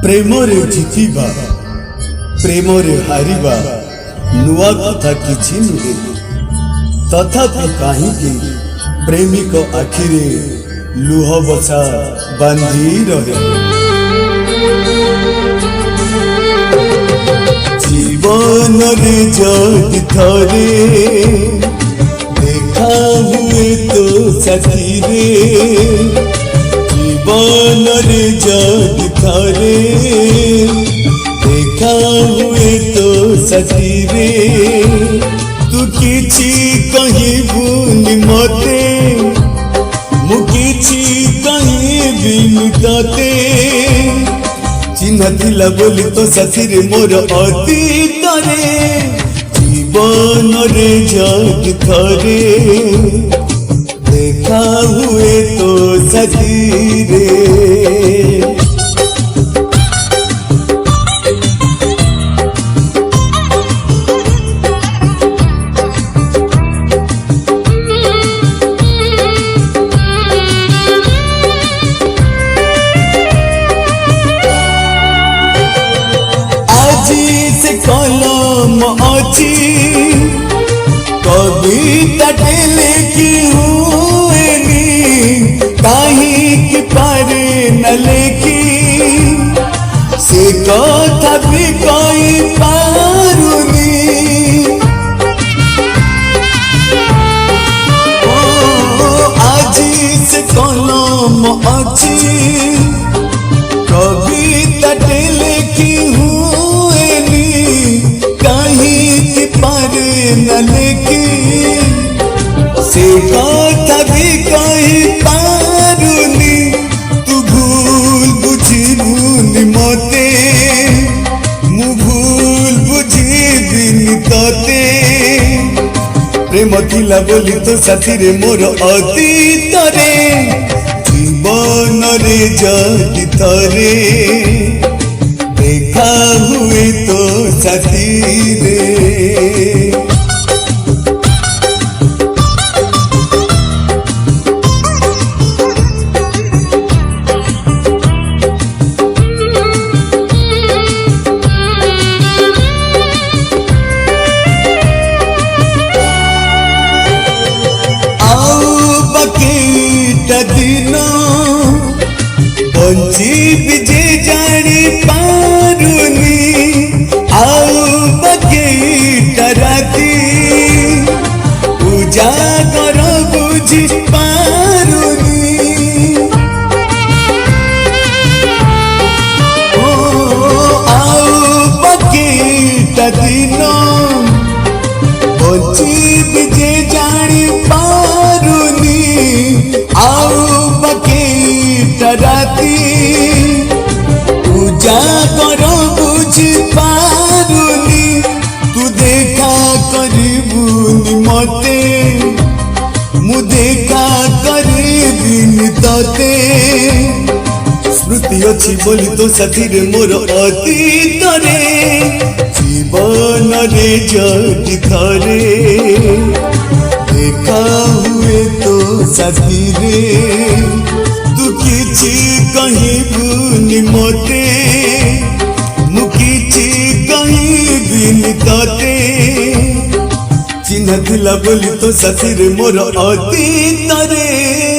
प्रेमरे जितिबा प्रेमरे हारिबा नुआ कथा किछि नुहे तथापि काहींकि प्रेमिक आखिरे लुह बसा बांधी रहे। जीवन रे जदि थरे देखा हुए तो साथी रे, जीवन रे जदि थरे देखा हुए तो साथी रे, तू किछि कहबुनि मते मु किछि कहबिनि तते, चिन्ह थिला बोली तो साथी रे मोर अतीत रे, जीवन रे जदि थरे देखा हुए तो साथी रे। कलम अच्छी कविता लिखी हुएनी कहीं कि पारे न लेखी से कथा भी कोई पारुनी। आज से कलम अच्छी कविता लिखी न लेकी से कथा भी कही पारुनी, तू भूल बुझिबुनि मते मु भूल बुझिबिनि तते, प्रेम थिला बोली तो साथी रे मोर अतीत रे, जीवन रे जदि थरे देखा हुए तो साथी रे। बंची विजे जानी पारुनी आओ बकेटा राती पूजा कर बुझी पारुनी। आओ बकेटा दिन बंची विजे जानी पारुनी आओ बकेटा राती पूजा कर बुझी पारुनी, तू देखा करबुनि मते मु देखा करबिनि तते, स्मृति अच्छी बोली तो साथी रे मोर अतीत रे, जीवन रे जदि थरे देखा हुए तो साथी रे, तू किछि कहबुनि मते मु किछि कहबिनि तते, चिन्ह थिला बोली तो साथी रे मोर अतीत रे।